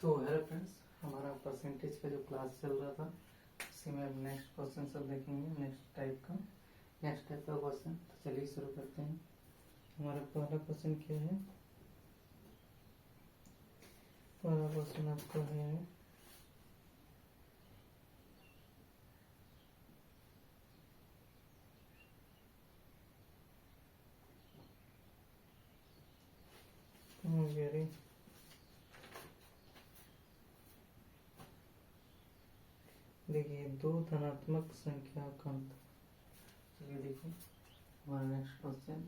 तो hello friends, हमारा percentage का जो क्लास चल रहा था उसी में अब नेक्स्ट क्वेश्चन सब देखेंगे। नेक्स्ट टाइप का क्वेश्चन। तो चलिए शुरू करते हैं। हमारा पहला क्वेश्चन क्या है? पहला क्वेश्चन आपका है वेरी देखिए, दो धनात्मक संख्या का अंतर। चलिए देखिए हमारा नेक्स्ट क्वेश्चन,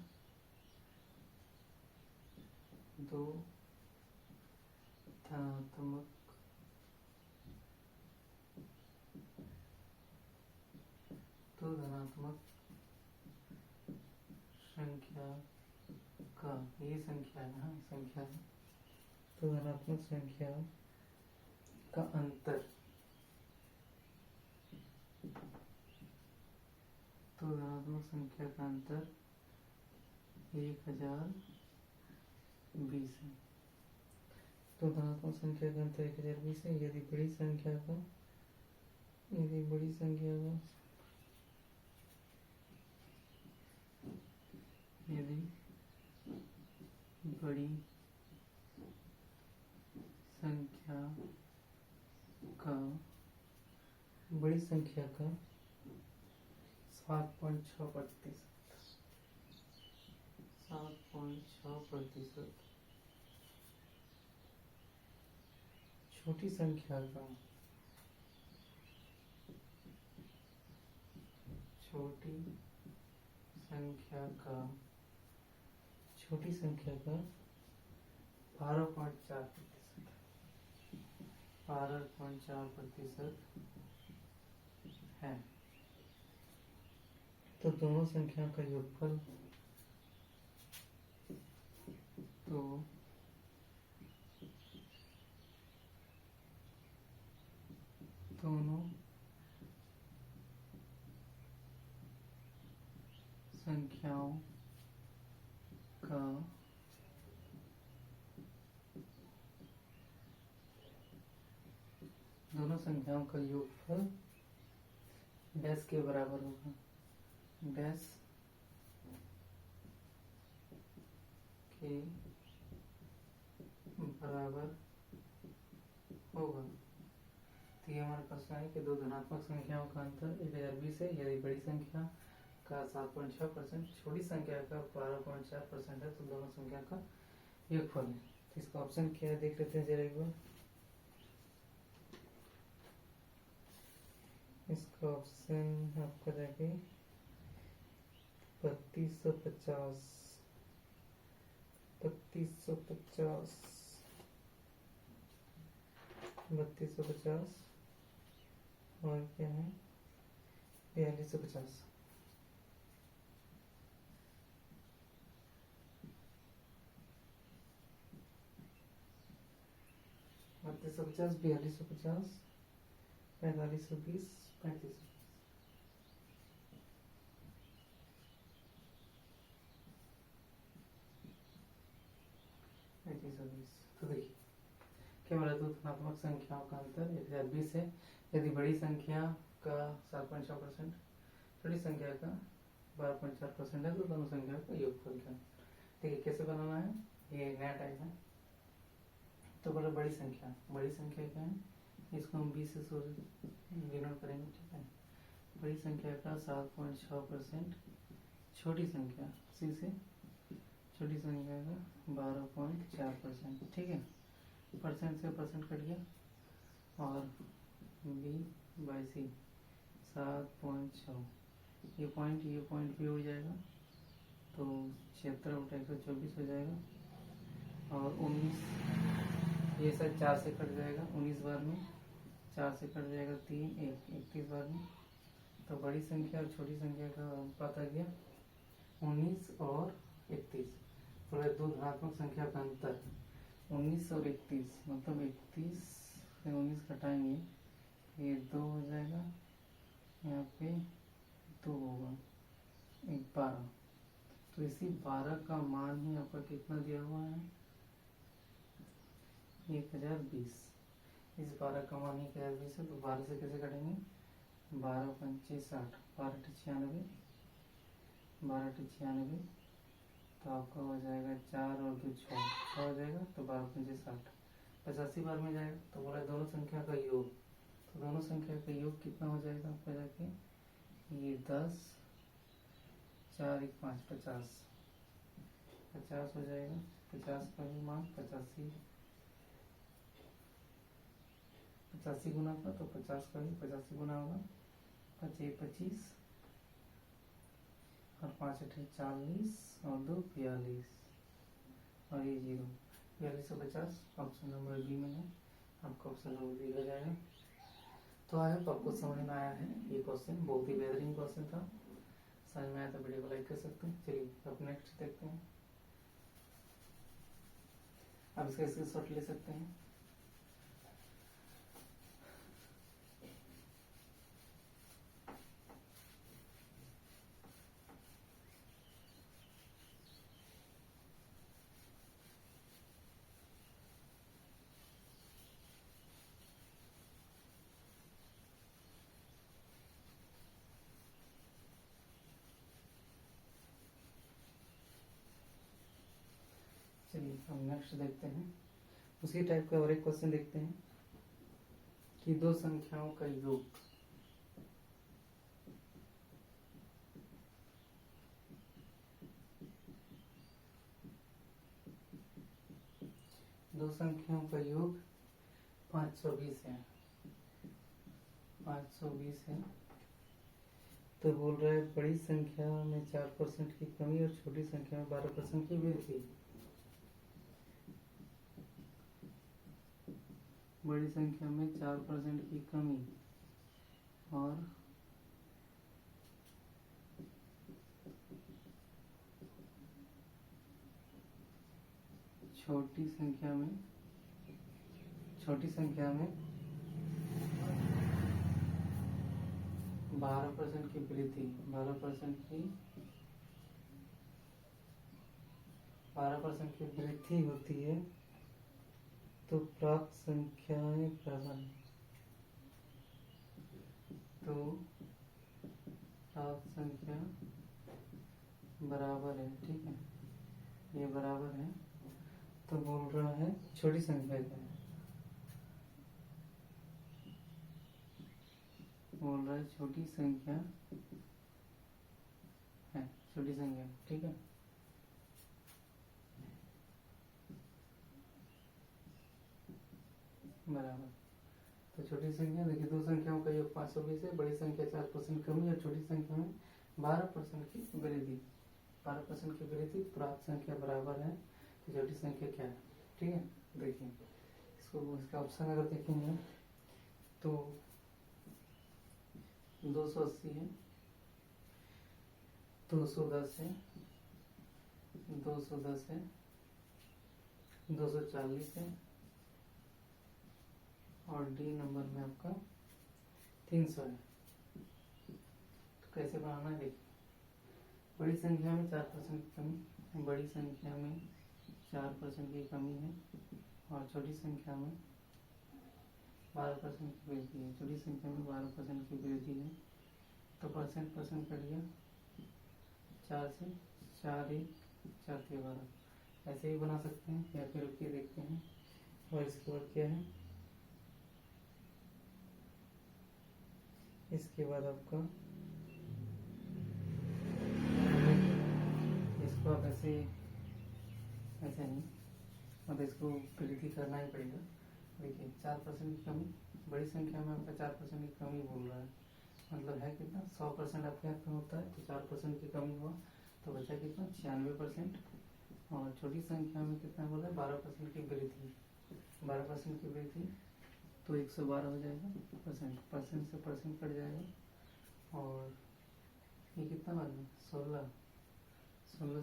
दो धनात्मक संख्या का, ये संख्या है ना, संख्या है तो धनात्मक संख्या का अंतर, तो धनात्मक संख्या का अंतर 1020 है। तो धनात्मक संख्या का अंतर 1020 है। यदि बड़ी संख्या का यदि बड़ी संख्या का बड़ी संख्या का 7.6%, छोटी संख्या का छोटी संख्या का 12.4% है। तो दोनों संख्या का योगफल, तो दोनों संख्याओं का योगफल डैश के बराबर होगा। डैश के बराबर होगा। तो ये हमारे पास है कि दो धनात्मक संख्याओं का अंतर 1020 है। यदि बड़ी संख्या का 7.6%, छोटी संख्या का 12.4% है तो दोनों संख्या का योगफल है। तो इसका ऑप्शन क्या है देख लेते हैं जरा एक बार। इसका ऑप्शन आपका जाके 3250 और क्या है 4250। 3250, 4250, 4520, 3520। तो देखिए क्या बोला, दो धनात्मक संख्याओं का अंतर 1020 है। यदि बड़ी संख्या का 7.6%, छोटी संख्या का 12.4% है तो दोनों संख्या का योगफल क्या। देखिए कैसे बनाना है, ये नया टाइप है। तो बोला बड़ी संख्या क्या है, इसको हम 20 से डिनोट करेंगे, ठीक है। बड़ी संख्या का 7.6%, छोटी संख्या सी से छोटी संख्या का 12.4%, ठीक है। परसेंट से परसेंट कट गया और b/c 7.6, ये पॉइंट भी हो जाएगा तो 76/124 हो जाएगा। और 19, ये सब 4 से कट जाएगा 19 बार में, 4 से कट जाएगा 3, 31 बार में। तो बड़ी संख्या और छोटी संख्या का पता गया 19 और 31। तो दो धनात्मक संख्या का अंतर 19 और 31, मतलब 31 से 19 घटाएंगे, ये 2 हो जाएगा, यहाँ पे 2 होगा, 12। तो इसी 12 का मान ही आपका कितना दिया हुआ है, 1020। इस 12 का मान ही क्या है 20 है, तो 12 से कैसे कटेंगे, 12 पंचे 60, 12 अट्ठे 96, 12 अट्ठे 96, तो आपका हो जाएगा 4 और 2 6 हो जाएगा, तो 12 पंचे 60, 85 बार में जाएगा। तो बोला दोनों संख्या का योग, तो दोनों संख्या का योग कितना हो जाएगा आपका जाके, ये 10 4 1 5 50, 50 हो जाएगा। 50 का भी मान 85, 85 गुना का, तो 50 का भी 85 गुना होगा, 5 1 25 और 5 अट्ठे 40 और 2 42 और ये 0, 42 और 50 ऑप्शन नंबर बी में है, आपका ऑप्शन नंबर बी हो जाएगा। तो आई होप आपको समझ में आया है ये क्वेश्चन, बहुत ही बेहतरीन क्वेश्चन था। समझ में आया तो वीडियो को लाइक कर सकते हैं। चलिए अब नेक्स्ट देखते हैं। अब इसका स्क्रीनशॉट ले सकते हैं। चलिए हम नेक्स्ट देखते हैं। उसी टाइप का और एक क्वेश्चन देखते हैं कि दो संख्याओं का योग, दो संख्याओं का योग 520 है, 520 है। तो बोल रहा है बड़ी संख्या में 4% की कमी और छोटी संख्या में 12% की वृद्धि। बड़ी संख्या में 4% की कमी और छोटी संख्या में 12% की वृद्धि, 12% की वृद्धि होती है, तो प्राप्त संख्याएं बराबर, तो प्राप्त संख्या बराबर है, ठीक है, ये बराबर है। तो बोल रहा है छोटी संख्या क्या है, बोल रहा है छोटी संख्या है, छोटी संख्या, ठीक है। बराबर, तो छोटी संख्या देखिए, दो संख्याओं का योग 520 है, बड़ी संख्या 4% कमी और छोटी संख्या में 12% की वृद्धि, 12% की वृद्धि, प्राप्त संख्या बराबर है, तो छोटी संख्या क्या है, ठीक है। देखिए इसको, इसका ऑप्शन अगर देखेंगे तो 280 है, 210 है, 210 है, 240 है और डी नंबर में आपका 300 है। तो कैसे बनाना है देखिए, बड़ी संख्या में 4% की कमी, बड़ी संख्या में 4% की कमी है और छोटी संख्या में 12% की वृद्धि है, छोटी संख्या में 12% की वृद्धि है। तो परसेंट कट गया, 4 से 4 1 4 के 12, ऐसे ही बना सकते हैं या फिर रुकिए देखते हैं। और इसके बाद क्या है, इसके बाद आपका इसको आप ऐसे नहीं, अब इसको वृद्धि करना ही पड़ेगा। देखिए 4% की कमी, बड़ी संख्या में आपका 4% की कमी बोल रहा है, मतलब है कितना, 100% आपके हाथ में होता है, तो 4% की कमी हुआ तो बचा कितना 96%। और छोटी संख्या में कितना बोला है, 12% की वृद्धि, 12% की वृद्धि, तो 112 हो जाएगा, परसेंट से परसेंट कट जाएगा। और ये कितना बना, 16 16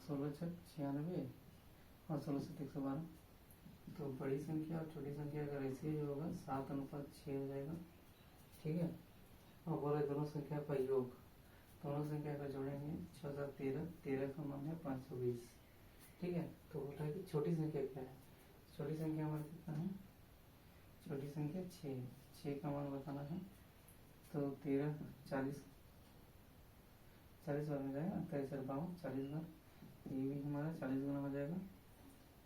16 छक 96 और 16 112। तो बड़ी संख्या और छोटी संख्या का रेशियो जो होगा 7:6 हो जाएगा, ठीक है। और बोले दोनों संख्या का योग, दोनों संख्या का जोड़ेंगे 6 7 13, 13 का मान है 520, ठीक है। तो बोला है कि छोटी संख्या क्या है, छोटी संख्या हमारा कितना है छोटी संख्या 6, 6 का मान बताना है। तो 13, 40 40 बार में जाएगा, 13 4 52, 40 बार। ये भी हमारा 40 गुना हो जाएगा।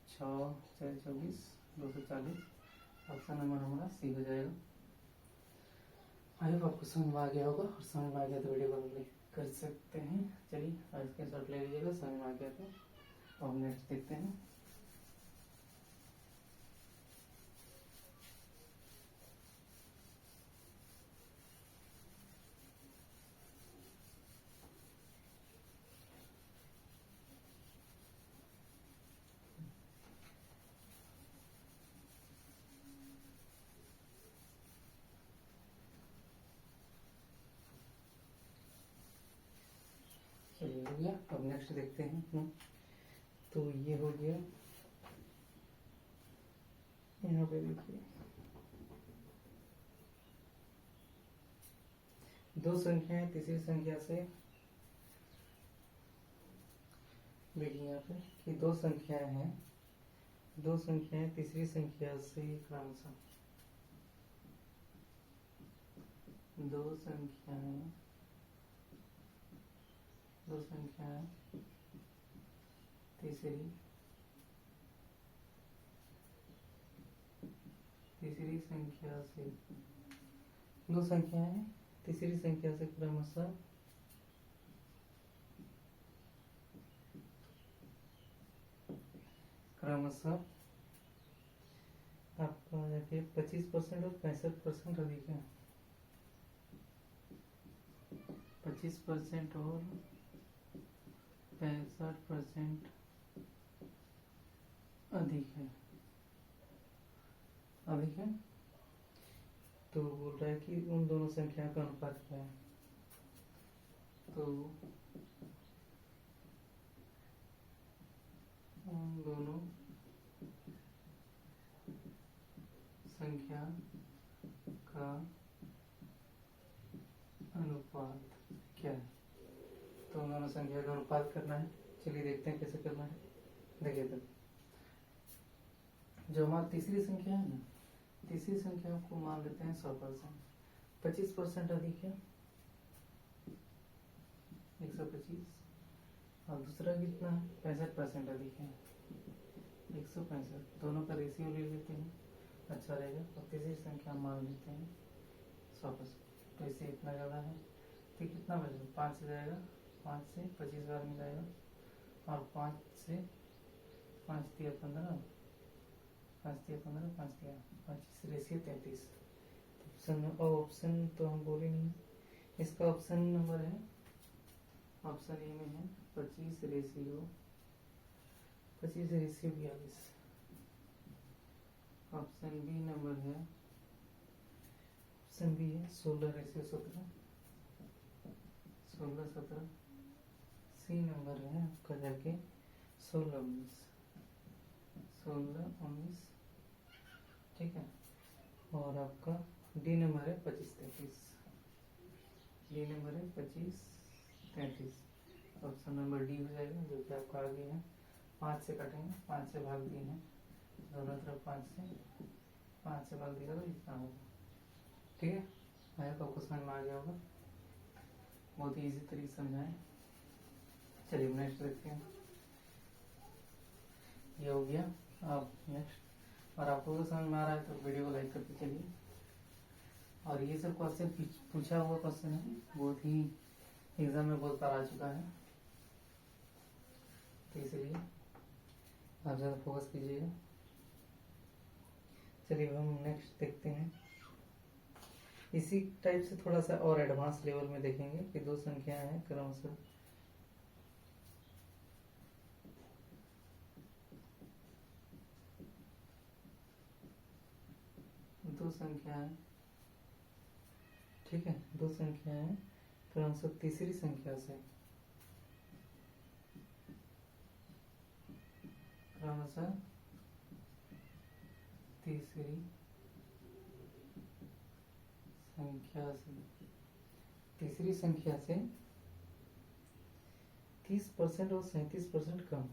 6 4 24, 240। ऑप्शन नंबर हमारा सी हो जाएगा। आई होप आपको समझ में आ गया होगा, और समझ में आ गया तो वीडियो को लाइक कर सकते हैं। चलिए आज के शॉट ले लीजिएगा, समझ में आ गया तो। और नेक्स्ट देखते हैं। चलिए हो गया, अब नेक्स्ट देखते हैं। तो ये हो गया, यहाँ पे देखिए दो संख्याएं तीसरी संख्या से, देखिए यहाँ पे कि दो संख्याएं हैं, दो संख्याएं तीसरी संख्या से क्रमशः, दो संख्याएं तीसरी संख्या से, दो संख्याएं तीसरी संख्या से क्रमशः आपका 25% और 65% अधिक है। 25% और 65% अधिक है, तो बोल रहा है कि उन दोनों संख्याओं का अनुपात क्या है। तो उन दोनों संख्या का अनुपात क्या है। तो उन दोनों संख्या का अनुपात करना है। चलिए देखते हैं कैसे करना है। देखिए तो जो हमारी तीसरी संख्या है ना, तीसरी संख्या को मान लेते हैं 100%, 25% अधिक है 125, और दूसरा कितना है 65% अधिक है 165। दोनों का रेशियो ले लेते हैं, अच्छा रहेगा। और तीसरी संख्या मान लेते हैं 100%, तो इससे इतना ज़्यादा है। तो कितना बचेगा, 5 से जाएगा, 5 से 25 बार में जाएगा, और 5 से 5 दिया 15, 5 दिया 15, 5 दिया 25, रेशियो 33। ऑप्शन तो हम बोले नहीं, इसका ऑप्शन नंबर है, ऑप्शन ए में है 25 रेशियो 42। ऑप्शन बी नंबर है, ऑप्शन बी है 16 रेशियो 17, 16-17। सी नंबर है आपका जाके 16-19, ठीक है। और आपका डी नंबर है 25-33, डी नंबर है 25-33। ऑप्शन नंबर डी हो जाएगा, जो कि आपका आगे है। 5 से काटेंगे, 5 से भाग 3 है, दोनों तरफ 5 से भाग देगा तो इतना होगा, ठीक है। आया तो आपको समझ में आ गया होगा, बहुत ही इजी तरीके से समझाएं। चलिए नेक्स्ट देखते हैं। ये हो गया। अब नेक्स्ट, और आपको तो समझ में आ रहा है तो वीडियो को लाइक करके चलिए। और ये सब क्वेश्चन पूछा हुआ क्वेश्चन है, बहुत ही एग्जाम में बहुत बार आ चुका है, तो इसलिए आप ज़्यादा फोकस कीजिएगा। चलिए हम नेक्स्ट देखते हैं। इसी टाइप से थोड़ा सा और एडवांस लेवल में देखेंगे कि दो संख्याएं हैं क्रमशः, दो संख्याएं, ठीक है, दो संख्याएं क्रमशः तीसरी संख्या से, क्रमशः तीसरी संख्या से 30% और 37% कम,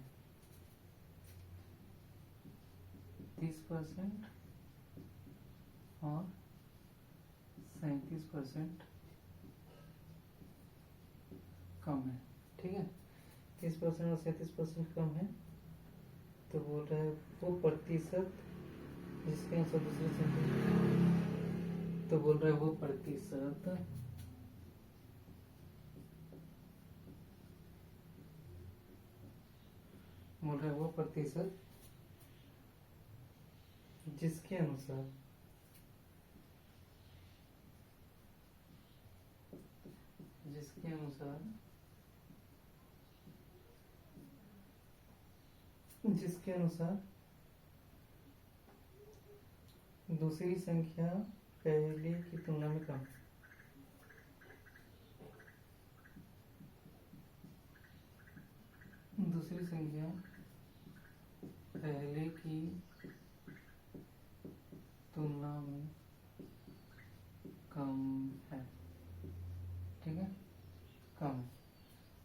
30% और 37% कम है। ठीक है, 30% और 37% कम है। तो बोल रहा है वो प्रतिशत जिसके अनुसार दूसरी संख्या, तो बोल रहा है वो प्रतिशत बोल रहा है वो प्रतिशत जिसके अनुसार जिसके अनुसार दूसरी संख्या पहले की तुलना में कम। दूसरी संख्या पहले की तुलना में कम है। ठीक है, कम है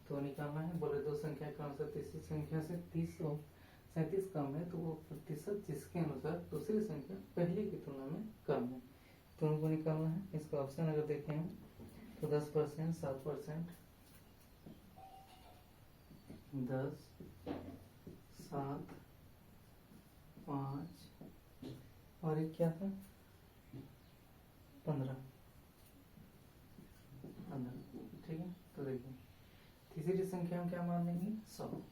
तो निकालना है। बोले दो संख्या के अनुसार तीसरी संख्या से 30 और 37 कम है, तो वो प्रतिशत जिसके अनुसार दूसरी संख्या पहले की तुलना में कम है, तो उनको निकालना है। इसका ऑप्शन अगर देखें हम तो 10%, 7%, 10, 7, 5 और एक क्या था 15। ठीक है, तो देखिए तीसरी संख्या हम क्या मान लेंगे 100।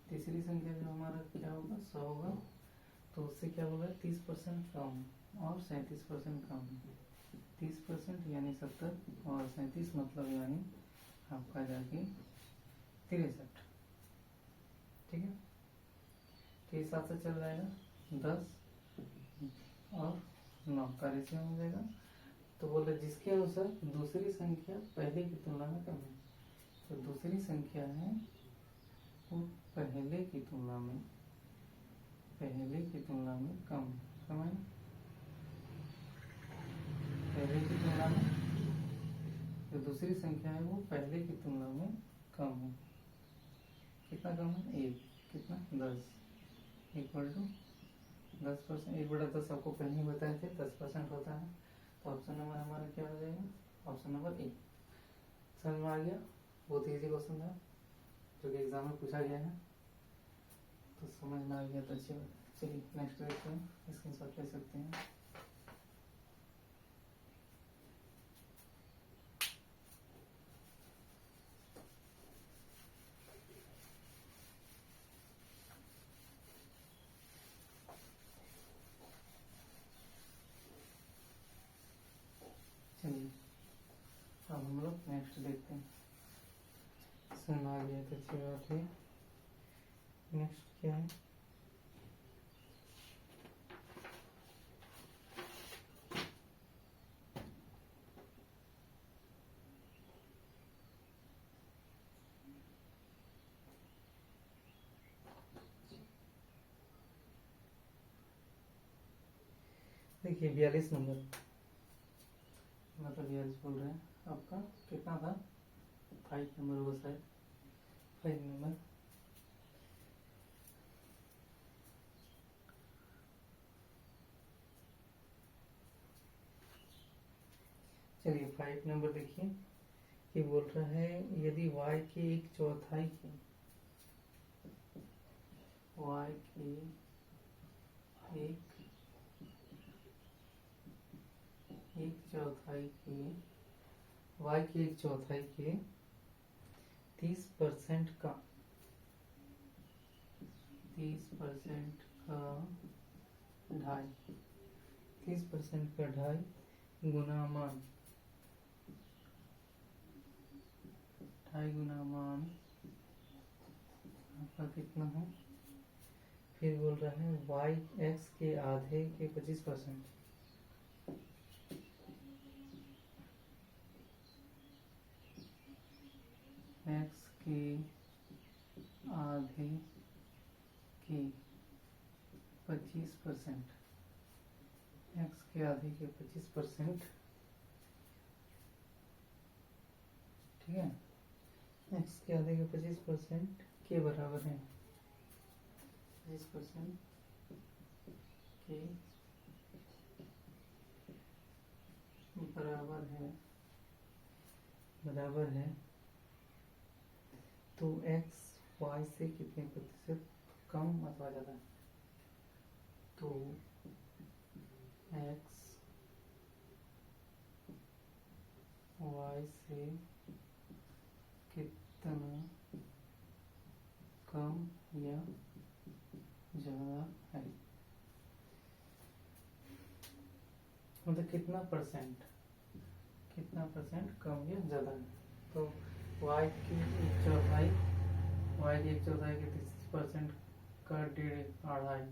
तीसरी संख्या जो हमारा क्या होगा 100 होगा, तो उससे क्या होगा 30% कम और 37% कम है। 30% यानी 70 और 37 मतलब यानी आपका जाके 63। ठीक है, तो इस हिसाब से चल जाएगा 10 और 9 का रेशियो हो जाएगा। तो बोले जिसके अनुसार दूसरी संख्या पहले की तुलना में कम है, तो दूसरी संख्या है वो पहले की तुलना में कम है। पहले की तुलना में जो दूसरी संख्या है वो पहले की तुलना में कम है। कितना कम है 1, कितना 10 इक्वल टू 10%। 1/10 आपको पहले ही बताए थे 10% होता है। तो ऑप्शन नंबर हमारा क्या हो जाएगा, ऑप्शन नंबर ए। समझ में आ गया, बहुत ईजी क्वेश्चन था जो कि एग्जाम में पूछा गया है, तो समझ में आ गया तो अच्छी बात। चलिए नेक्स्ट देखते हैं, स्क्रीनशॉट ले सकते हैं। चलिए अब हम लोग नेक्स्ट देखते हैं। समझ आ गया तो अच्छी बात है। नेक्स्ट क्या है, देखिए 42 नंबर, मतलब 42 बोल रहे हैं। आपका कितना था 5 नंबर होगा शायद, 5 नंबर। चलिए 5 नंबर देखिए कि बोल रहा है यदि y की 1/4 की y की एक चौथाई के y की 1/4 के 30% का 30% का ढाई गुना मान आपका कितना है। फिर बोल रहा है y x के आधे के 25%, x के आधे के 25%, x के आधे के 25%। ठीक है, x के आधे के 25% के बराबर है 25% के बराबर है तो x y से कितने प्रतिशत कम अथवा ज़्यादा है? तो x y से कितना कम या ज़्यादा है, मतलब कितना परसेंट कम या ज़्यादा है। तो y की एक चौथाई के 30% का आढ़ाई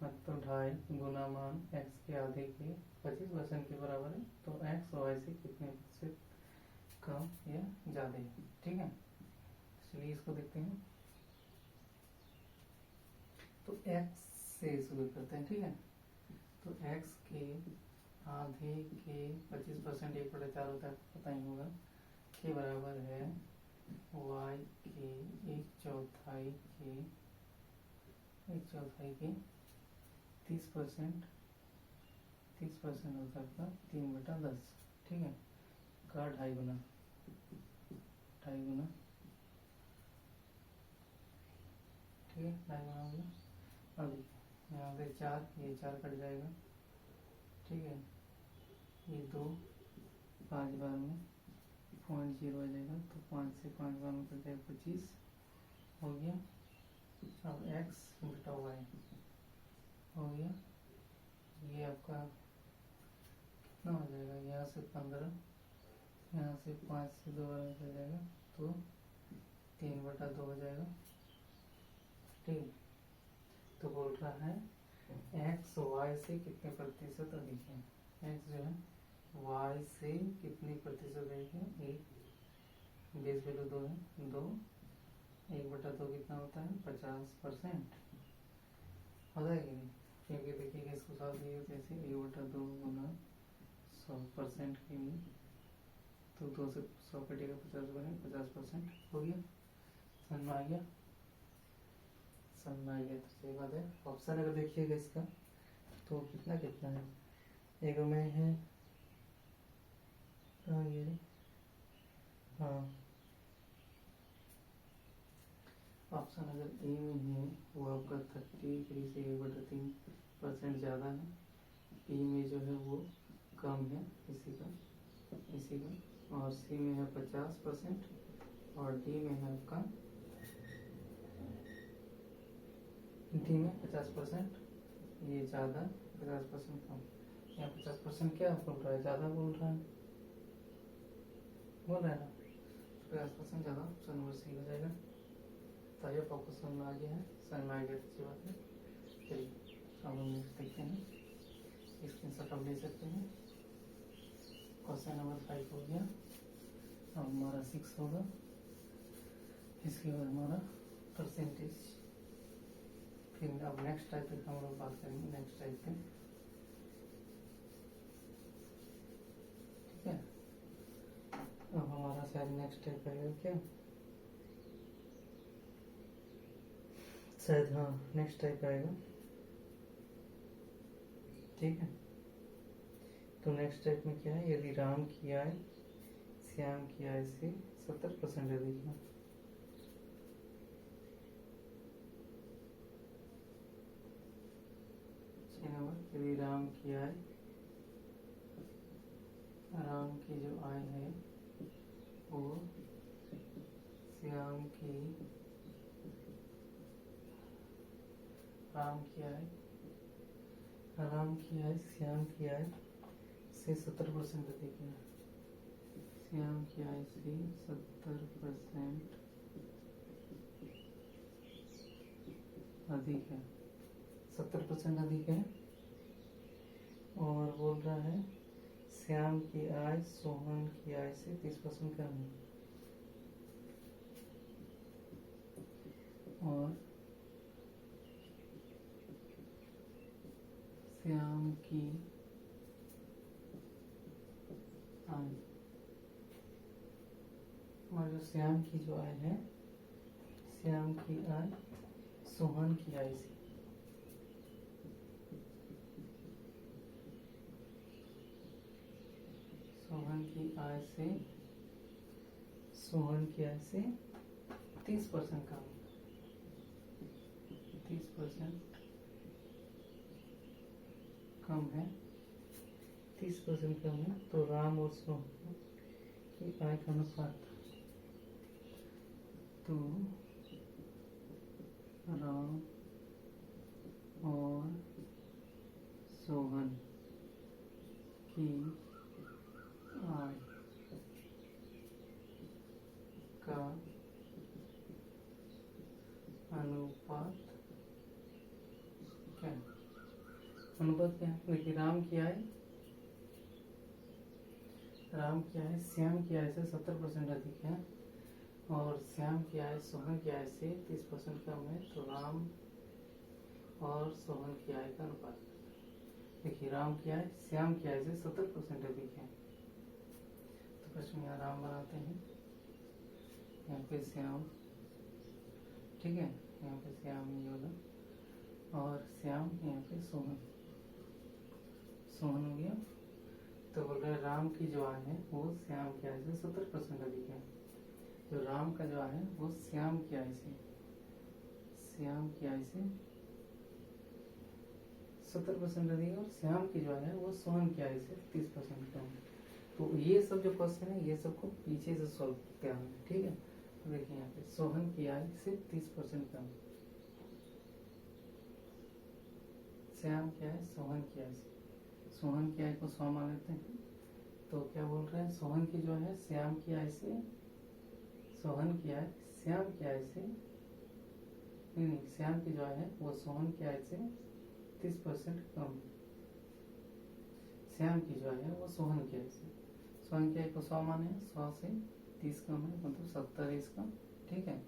मतलब ढाई गुना मान x के आधे के 25% के बराबर है। तो x y से कितने प्रतिशत कम या ज़्यादा है, ठीक है। चलिए इसको देखते हैं। तो x से शुरू करते हैं, ठीक है। तो x के आधे के 25% 1/4 होता है, पता ही होगा, के बराबर है y के एक चौथाई के 30% होता है 3/10, ठीक है, का ढाई गुना, ठीक है, ढाई गुना हो गया। अब यहाँ से 4, ये 4 कट जाएगा, ठीक है, ये 2 5 बार में 0.0 आ जाएगा। तो 5 से 5 बार में कट जाएगा 25 हो गया। अब x बटा y हो गया, ये आपका कितना हो जाएगा, यहाँ से 15, यहाँ से 5 से 2 बार में कट जाएगा तो 3/2 हो जाएगा, ठीक। तो बोल रहा है x y से कितने प्रतिशत अधिक है, x जो है y से कितने प्रतिशत अधिक है, 1 बेस वैल्यू 2 है, 2 1/2 कितना होता है 50% होता है कि नहीं, क्योंकि देखिएगा इसको साथ दिए जैसे 1/2 गुना 100% के लिए, तो 2 से 100 कटेगा 50 बने 50% हो गया। समझ में आ गया, तो सही बात है। ऑप्शन अगर देखिएगा इसका तो कितना है, एक में है ये, हाँ ऑप्शन अगर ए में है वो आपका 33 से 1/3% ज़्यादा है, बी में जो है वो कम है इसी का, और सी में है 50% और डी में है आपका 50%, ये ज़्यादा 50% कम। यहाँ 50% क्या बोल रहा है, ज़्यादा बोल रहा है ना, 50% ज़्यादा, ऑप्शन नंबर सी हो जाएगा। तो ये आपको समझ में आ गया है, समझ में आ गया, अच्छी बात है। चलिए अब हम नेक्स्ट देखते हैं, स्क्रीनशॉट आप ले सकते हैं। क्वेश्चन नंबर 5 हो गया, अब हमारा 6 होगा, इसके बाद हमारा परसेंटेज। फिर अब नेक्स्ट टाइप पे हम लोग बात करेंगे, नेक्स्ट टाइप पे, ठीक है। अब हमारा शायद नेक्स्ट टाइप रहेगा क्या, शायद हाँ नेक्स्ट टाइप आएगा, ठीक है। तो नेक्स्ट टाइप में क्या है, यदि राम की आय श्याम की आय से 70% अधिक है, यदि राम की जो आय है वो श्याम की श्याम की आय से 70% अधिक है, श्याम की आय से 70% अधिक है, 70% अधिक है। और बोल रहा है श्याम की आय सोहन की आय से 30% कम है, और श्याम की आय, और जो श्याम की जो आय है, श्याम की आय सोहन की आय से की आय से सोहन की आय से 30% कम, 30% कम है, 30% कम है, तो राम और सोहन की आय का अनुपात, तो राम और सोहन की आय का अनुपात क्या है? अनुपात क्या है? देखिए राम की आय श्याम की आय से 70% अधिक है और श्याम की आय सोहन की आय से 30% कम है, तो राम और सोहन की आय का अनुपात। देखिए राम की आय श्याम की आय से 70% अधिक है, तो प्रश्न में यहाँ राम बनाते हैं, यहाँ पे श्याम, ठीक है, यहाँ पे श्याम ये होगा और श्याम यहाँ पे सोहन, सोहन हो गया। तो बोल रहे राम की जो आय है वो श्याम की आय से 70% अधिक है, तो राम का जो आय है वो श्याम की आय से 70% अधिक है और श्याम की जो आय है वो सोहन की आय से 30% कम है। तो ये सब जो क्वेश्चन है ये सबको पीछे से सॉल्व करते हैं, ठीक है। तो देखिए यहाँ पे सोहन की आय से 30% कम, श्याम की आय सोहन की आय से, सोहन की आय को 100 मान लेते हैं, तो क्या बोल रहे हैं सोहन की जो है श्याम की आय से, सोहन की आय श्याम की आय से नहीं, श्याम की जो आय है वो सोहन की आय से 30% कम, श्याम की जो आय है वो सोहन की आय से, सोहन की आय को 100 माने, 100 से 30 कम है, मतलब 70 इसका, ठीक है,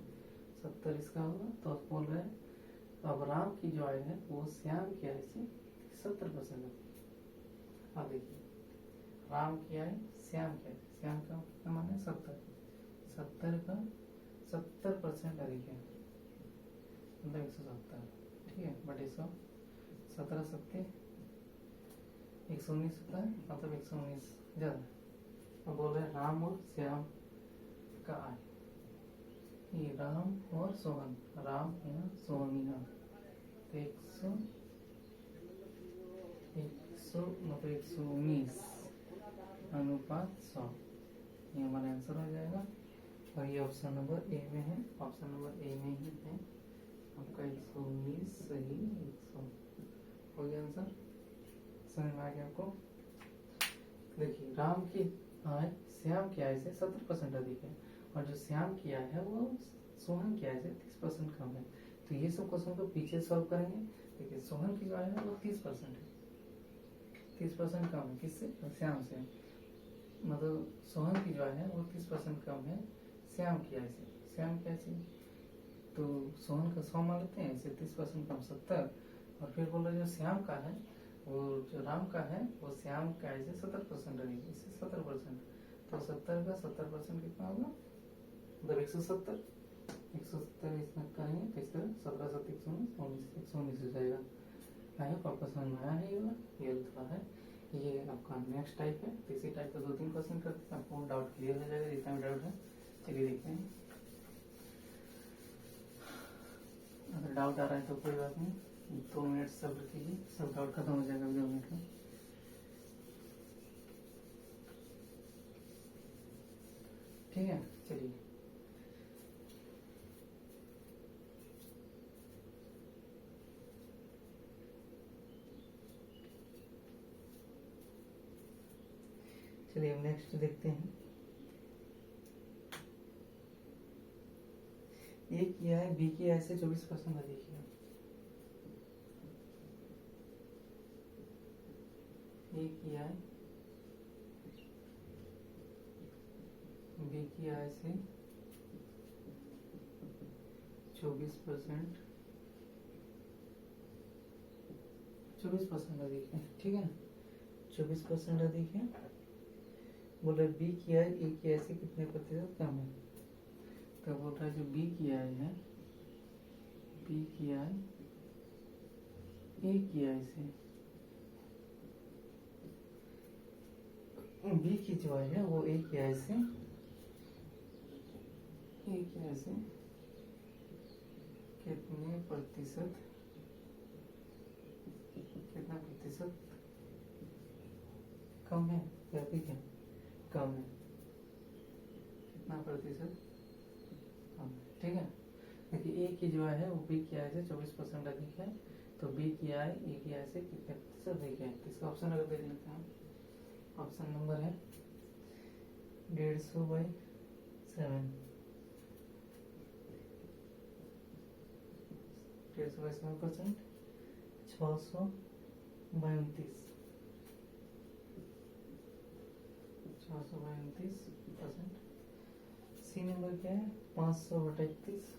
70 इसका होगा। तो बोल रहे हैं अब राम की जो आय है वो श्याम की आय से 70%। अब देखिए राम की आय श्याम की आय, श्याम का कितना माने 70, 70 का 70% अधिक है, मतलब 170, ठीक है, बटे 100, 17 सत्ते 119 होता है, मतलब 119 ज्यादा। अब बोल रहे राम और श्याम का आय, ये राम और सोहन, राम यहाँ सोहन यहाँ, तो 100 मतलब 119 अनुपात 100, ये हमारा आंसर हो जाएगा। और ये ऑप्शन नंबर ए में है, ऑप्शन नंबर ए में ही है आपका 119 सही 100 हो गया आंसर। समझ में आ गया आपको? देखिए राम की आय श्याम की आय से 70% अधिक है और जो श्याम की आय है वो सोहन की आय से 30% कम है, तो ये सब क्वेश्चन को पीछे सॉल्व करेंगे। देखिए सोहन की जो आय है वो 30% है, 30% कम है किससे? श्याम से, मतलब सोहन की जो आय है वो 30% कम है श्याम की आय से, श्याम की आय से, तो सोहन का 100 मान लेते हैं, इसे 30% कम 70, और फिर बोल रहे जो श्याम का है वो जो राम का है वो श्याम की आय से 70% अधिक, इससे 70%, तो 70 का 70% कितना होगा? मतलब 170, 170 इसमें करेंगे तो इस तरह 17 7 119 हो जाएगा। आई होप आपको समझ में आया है ये थोड़ा है, ये आपका नेक्स्ट टाइप है, तो इसी टाइप का 2-3 क्वेश्चन करते हैं, आपको डाउट क्लियर हो जाएगा जितना भी डाउट है। चलिए देखते हैं, अगर डाउट आ रहा है तो कोई बात नहीं, 2 मिनट सब्र कीजिए, सब डाउट खत्म हो जाएगा 2 मिनट में। ठीक है, चलिए चलिए नेक्स्ट देखते हैं। ए की आय बी की आय से 24% अधिक है, ए की आय बी की आय से 24% अधिक है, ठीक है, 24% अधिक है। बोले बी की आय ए की आय से कितने प्रतिशत कम है, तो बोल रहा है जो बी की आय है, बी की आय ए की आय से बी की जो आय है वो ए की आय से कितने प्रतिशत कम है या अधिक है? कम है। कितना प्रतिशत कम है, ठीक है। देखिए ए की जो आय है वो बी की आय से 24% अधिक है, तो बी की आय ए की आय से कितने प्रतिशत अधिक है? तो इसका ऑप्शन अगर देख लेते हैं, ऑप्शन नंबर है 150/7, 150/7%, 600/29, 600/29%। सी नंबर क्या है? 500/31,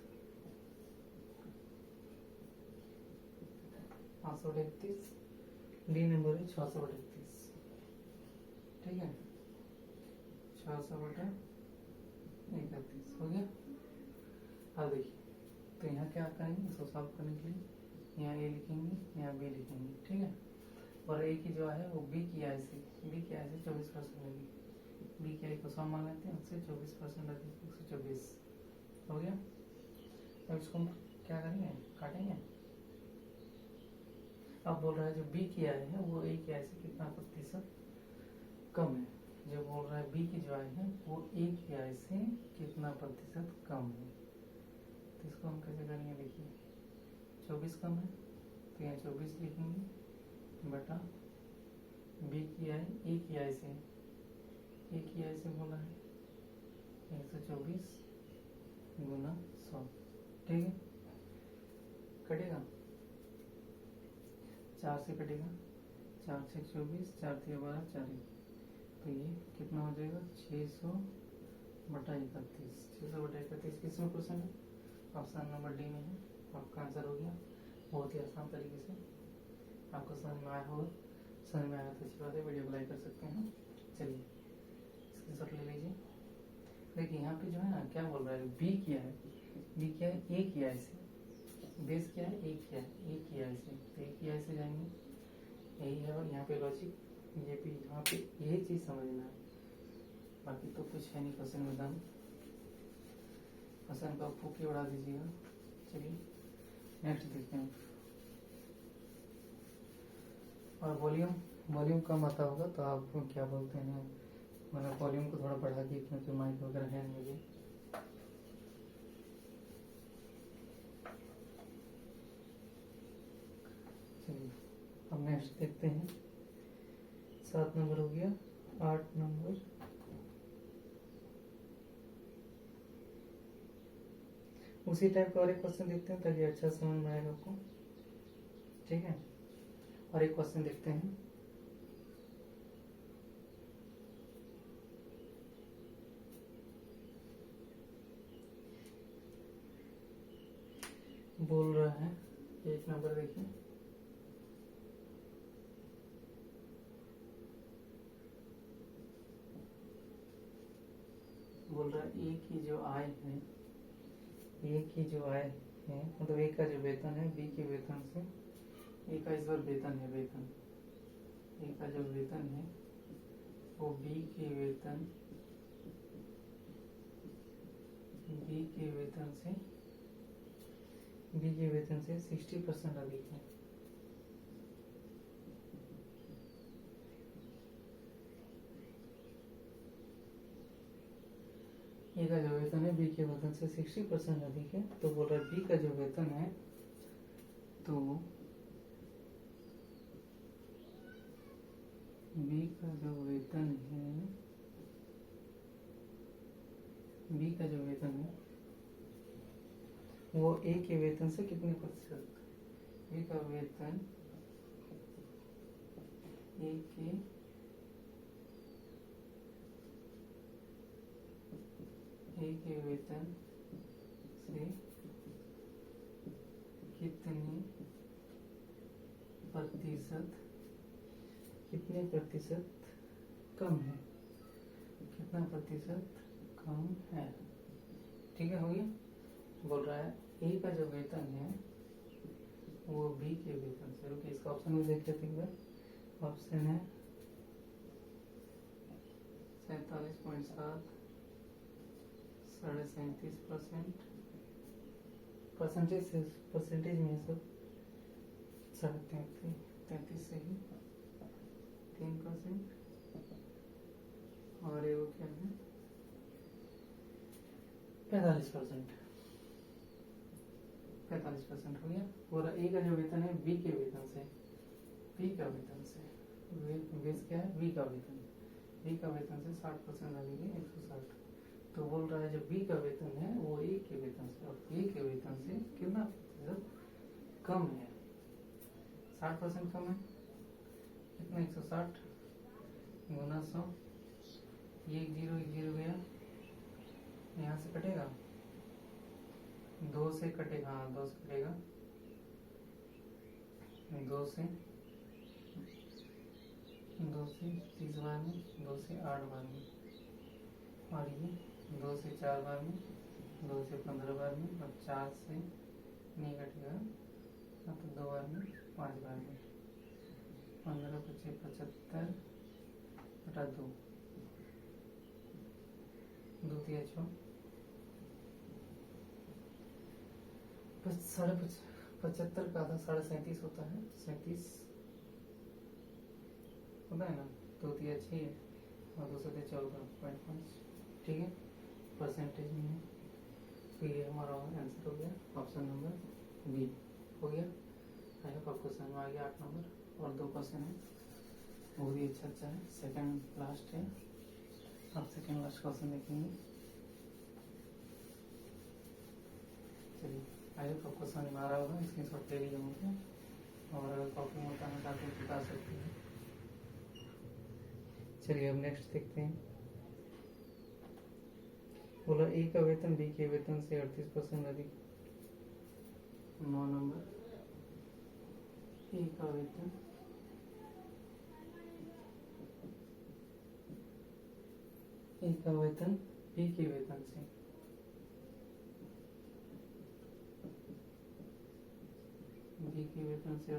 500/31। डी नंबर है 600/31, ठीक है, 600/31 हो गया। अब देखिए, तो यहाँ क्या करेंगे इसको सॉल्व करने के लिए, यहाँ ए लिखेंगे, यहाँ बी लिखेंगे, ठीक है। और ए की जो है वो बी की आय से 24% लगी, बी की आय को 100 मान लेते हैं, उससे 24% अधिक 124 हो गया। अब इसको हम क्या करेंगे, काटेंगे। अब बोल रहा है जो बी की आय है वो ए की आय से कितना प्रतिशत कम है। जो बोल रहा है बी की जो आय है वो ए की आय से कितना प्रतिशत कम है, तो इसको हम कैसे करेंगे, देखिए 24 कम है तो यहाँ 24 लिखेंगे बटा बी की आय ए की आय से, ए की आय से बोला है 124 गुना 100, ठीक है। कटेगा, 4 से कटेगा, 4 से 24, 4 से 12, 4, तो ये कितना हो जाएगा 600/31, 600/31 किसमें क्वेश्चन है? ऑप्शन नंबर डी में है। आपका आंसर हो गया। बहुत ही आसान तरीके से आपको समझ में आया होगा। समझ में आया तो अच्छी बात है, वीडियो को लाइक कर सकते हैं। चलिए स्क्रीनशॉट ले लीजिए। देखिए यहाँ पे जो है ना क्या बोल रहा है, बी क्या है, बी क्या है ए की आय से, बेस क्या है ए की आय, ए की आय से, तो ए की आय से जाएंगे, यही है और यहाँ पे लॉजिक, ये भी यहाँ पे यही चीज समझना है, बाकी तो कुछ है नहीं क्वेश्चन में दम, क्वेश्चन का फूकी उड़ा दीजिएगा। चलिए नेक्स्ट देखते हैं। और वॉल्यूम कम आता होगा तो आप क्या बोलते हैं, मतलब वॉल्यूम को थोड़ा बढ़ा दिए क्योंकि माइक वगैरह है नहीं मुझे। चलिए अब नेक्स्ट देखते हैं। 7 नंबर हो गया, 8 नंबर, उसी टाइप का और एक क्वेश्चन देखते हैं ताकि अच्छा समझ में आएगा आपको, ठीक है। और एक क्वेश्चन देखते हैं। बोल रहा है 1 नंबर देखिए, बोल रहा है ए की जो आय है, ए की जो आय है मतलब ए का जो वेतन है बी के वेतन से, ए का इस बार वेतन है, वेतन ए का जो वेतन है वो बी के वेतन से 60% अधिक है। ए का जो वेतन है बी के वेतन से 60% अधिक है, तो बोल रहा है बी का जो वेतन है, तो बी का जो वेतन है, बी का जो वेतन है वो ए के वेतन से कितने प्रतिशत, बी का वेतन ए के वेतन से कितने प्रतिशत कम है, कितना प्रतिशत कम है, ठीक है, हो गया। बोल रहा है ए का जो वेतन है वो बी के वेतन से, रुकिए इसका ऑप्शन में देख लेते हैं। ऑप्शन है 43.7 37%, परसेंटेज में सब 33 से ही 3%, और ये वो क्या है 45%। 45% हो गया। और ए का जो वेतन है बी के वेतन से, बी का वेतन से, बेस क्या है बी का वेतन, बी का वेतन से 60% लगेगी 160। तो बोल रहा है जो बी का वेतन है वो ए के वेतन से, और ए के वेतन से कितना प्रतिशत कम है, 60% कम है। कितना 160 गुना 100, ये एक जीरो गया, यहाँ से कटेगा 2 से कटेगा, हाँ 2 से कटेगा, 2 से 30 बार में, 2 से 8 बार में, और ये 2 से 4 बार में, 2 से 15 बार में, और 4 से नहीं कटेगा तो 2 बार में, 5 बार में, 15 25 75 बटा 2, 2 3 6 75 का आधा 37.5 होता है, 37 होता है ना, 2 3 6 और 2 से 14.5, ठीक है, परसेंटेज में है। तो ये हमारा आंसर हो गया, ऑप्शन नंबर बी हो गया। आई होप आपको समझ में आ गया। 8 नंबर और 2 क्वेश्चन है, वो भी अच्छा है। सेकंड लास्ट है, आप सेकंड लास्ट क्वेश्चन देखेंगे। चलिए, आई होप आपको समझ में आ रहा होगा, इसमें शॉर्ट ले लीजिए मुझे, और अगर कॉपी में बताना चाहते हैं बता सकते हैं। चलिए अब नेक्स्ट देखते हैं। बोला ए का वेतन बी के वेतन से 38% अधिक। 9 नंबर, ए का वेतन बी के वेतन से बी के वेतन से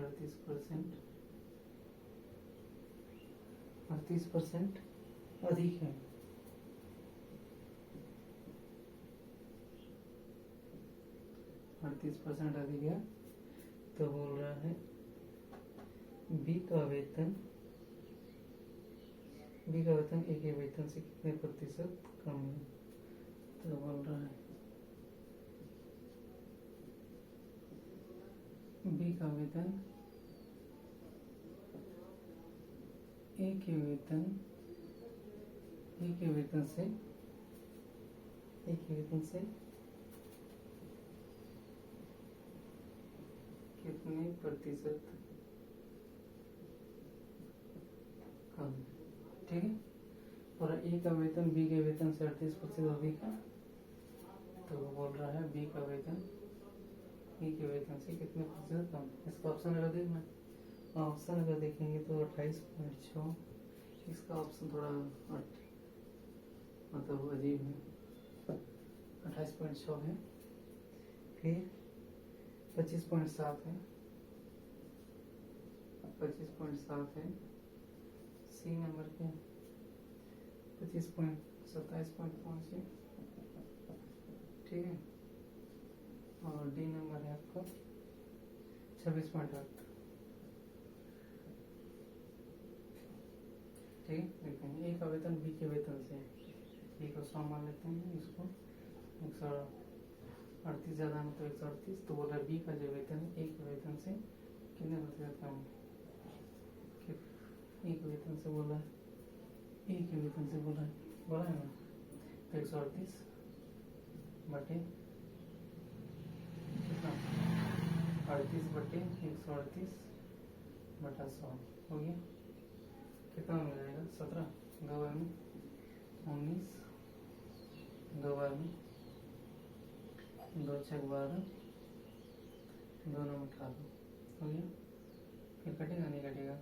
38% अधिक है। अधिक है, तो बोल रहा है बी का वेतन ए के वेतन से कितने प्रतिशत कम है। तो बोल रहा है बी का वेतन ए के वेतन से कितने प्रतिशत कम, ठीक है। और ए का वेतन बी के वेतन से 38% अधिक है, तो वो बोल रहा है बी का वेतन ए के वेतन से कितने प्रतिशत कम। इसका ऑप्शन अगर देखना, ऑप्शन अगर देखेंगे तो 28.6, इसका ऑप्शन थोड़ा मतलब अजीब है, 28.6 है, फिर 25.7 है, 25.7 है, सी नंबर के 27.5 है, ठीक है, और डी नंबर है आपका 26.8, ठीक है। देखेंगे ए का वेतन बी के वेतन से, ए को 100 मान लेते हैं, इसको 138 ज़्यादा मतलब 138, तो बोल रहा है बी का जो वेतन है ए के वेतन से कितने प्रतिशत कम है। ए के वेतन से बोला है, ए के वेतन से बोला है ना, तो 138 बटे कितना 38 बटे 138 बटा 100 हो गया, कितना मिल जाएगा 17, 2 बार में 19, 2 बार में 2 6 12, 2 9 18 हो गया। फिर कटेगा नहीं कटेगा,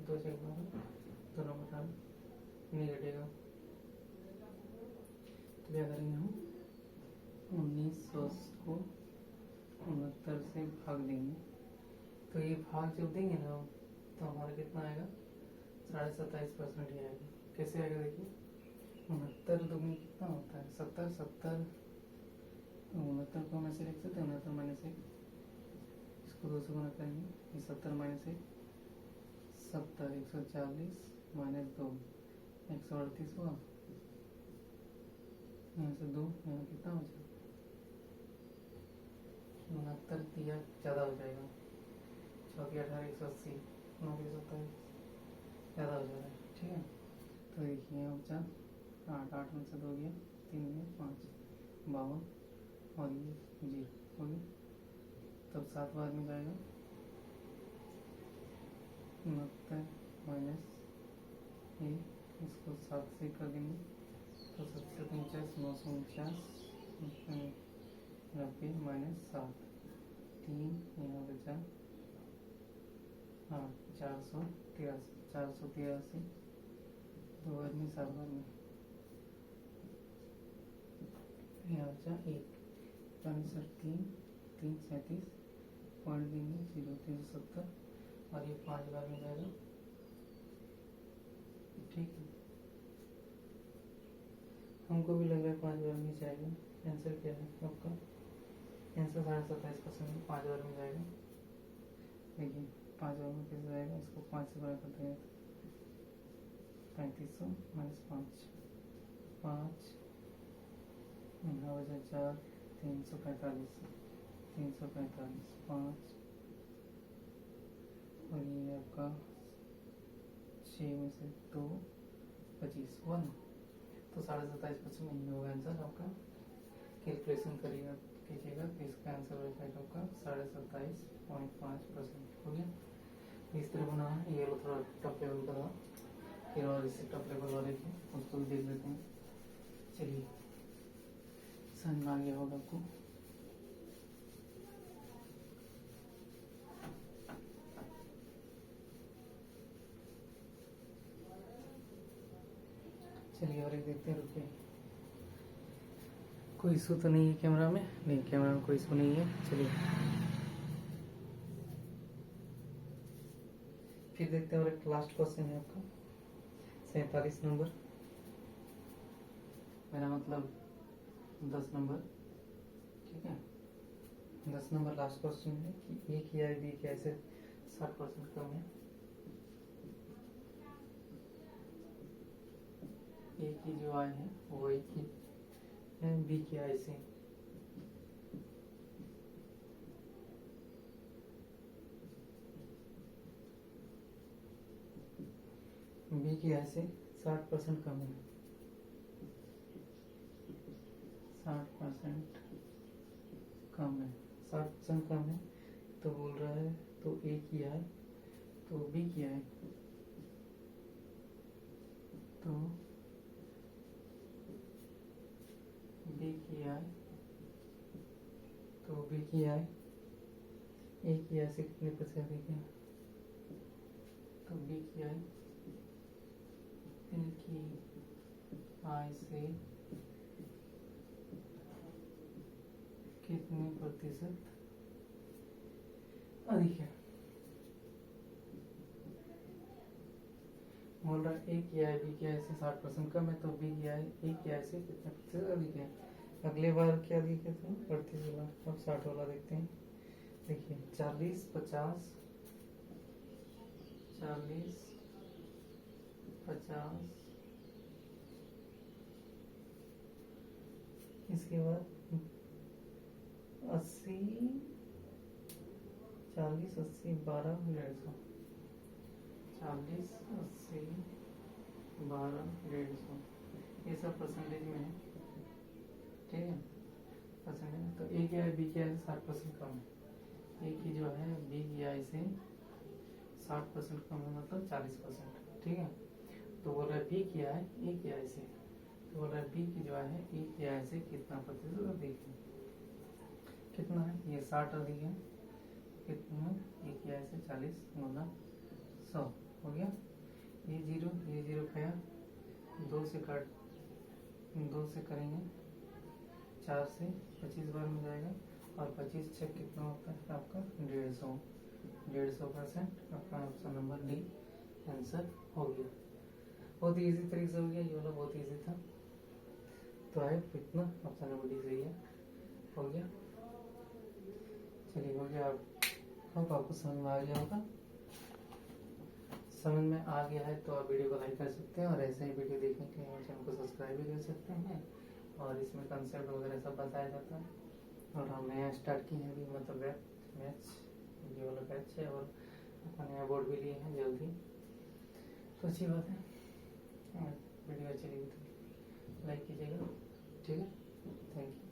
2 6 12, 2 9 18 नहीं कटेगा, तो क्या करेंगे हम 1900 को 69 से भाग देंगे। तो ये भाग जब देंगे ना, तो हमारा कितना आएगा 27.5% ही आएगा। कैसे आएगा देखिए, 69 दूनी कितना होता है 70, 70 69 को हम ऐसे लिख सकते हैं 69 माइनस 1, इसको 2 से गुना करेंगे, ये 70 माइनस 1 70, 140 माइनस 2 138 हुआ, यहाँ से 2 यहाँ कितना हो जाएगा 69 दिया ज़्यादा हो जाएगा, 4 की 18 180 9 की 27 ज़्यादा हो जाएगा। ठीक है, तो देखिए यहाँ बचा 8 8 में से 2 गया 3 गया 5 52 और ये 0 हो गया। तब 7 बार में जाएगा 69 माइनस 1, इसको 7 से कर देंगे तो 749 949 90 माइनस 7 3 यहाँ बचा 8 483 2 बार में 7 बार में यहाँ बचा 1 5 3 3 37 पॉइंट देंगे 0 370 और ये 5 बार में जाएगा। ठीक है, हमको भी लग रहा है 5 बार में जाएगा। आंसर क्या है आपका? आंसर 27.5% 5 बार में जाएगा। देखिए 5 बार में कैसे जाएगा, इसको 5 से बड़ा करते हैं 3500 माइनस 5 5 यहाँ बचा 4 345 5 और ये आपका 6 में से 2 25 हुआ ना, तो 27.5% नहीं होगा आंसर आपका। कैलकुलेशन करिएगा कीजिएगा तो इसका आंसर हो जाएगा आपका 27.5% हो गया। इस तरह बना है, ये थोड़ा टफ लेवल का था, फिर और इससे टफ लेवल वाले थे उसको भी देख लेते हैं। चलिए समझ में आ गया होगा आपको। चलिए और एक देखते हैं, रुकिए। कोई इशू तो नहीं है कैमरा में? नहीं, कैमरा में कोई इशू नहीं है। चलिए फिर देखते हैं, और एक लास्ट क्वेश्चन है आपका 47 नंबर, मेरा मतलब 10 नंबर। ठीक है, 10 नंबर लास्ट क्वेश्चन है कि ए की आई बी के ऐसे 60% कम है। ए की जो आई है वो ए की है बी की आई से। बी की आई से 60% कम है, 60% कम है, 60% कम है तो बोल रहा है तो ए की आई तो बी की आई तो बी की आई तो बी की आई ए की आई से कितने % अधिक है, तो बी की आई ए की आई से कितने % अधिक है। बोल रहा है ए की आई बी की आई से 60% कम है तो बी की आई ए की आई से कितने % अधिक है। अगले बार क्या दिखे थे 38 वाला, अब 60 वाला देखते हैं। देखिए 40 50 40 50 इसके बाद 80 40 80 12 150 40 80 12 150 ये सब परसेंटेज में है। ठीक है, परसेंटेज तो ए की आई बी की आई से 60% कम है। ए की जो है बी की आई से 60% कम है, मतलब 40%। ठीक है, तो बोल रहा है बी की आई ए की आई से, तो बोल रहा है बी की जो है ए की आई से कितना % अधिक है। कितना है, ये 60 अधिक है, कितना ए की आई से 40 गुना 100 हो गया। ये जीरो गया, 2 से काट 2 से करेंगे 4 से 25 बार में जाएगा और 25 6 कितना होता है आपका 150 150% आपका ऑप्शन नंबर डी आंसर हो गया। बहुत इजी तरीके से हो गया, ये वाला बहुत इजी था। तो है इतना, ऑप्शन नंबर डी सही है, हो गया। चलिए हो गया। अब आपको समझ में आ गया होगा। समझ में आ गया है तो आप वीडियो को लाइक कर सकते हैं, और ऐसे ही वीडियो देखने के लिए चैनल को सब्सक्राइब भी कर सकते हैं। और इसमें कंसेप्ट वगैरह सब बताया जाता है। और हम नया स्टार्ट किए हैं अभी, मतलब मैथ्स ये वाला बैच है, और अपना नया बोर्ड भी लिए हैं जल्दी, तो अच्छी बात है। वीडियो अच्छी लगी तो लाइक कीजिएगा, ठीक है। Thank you.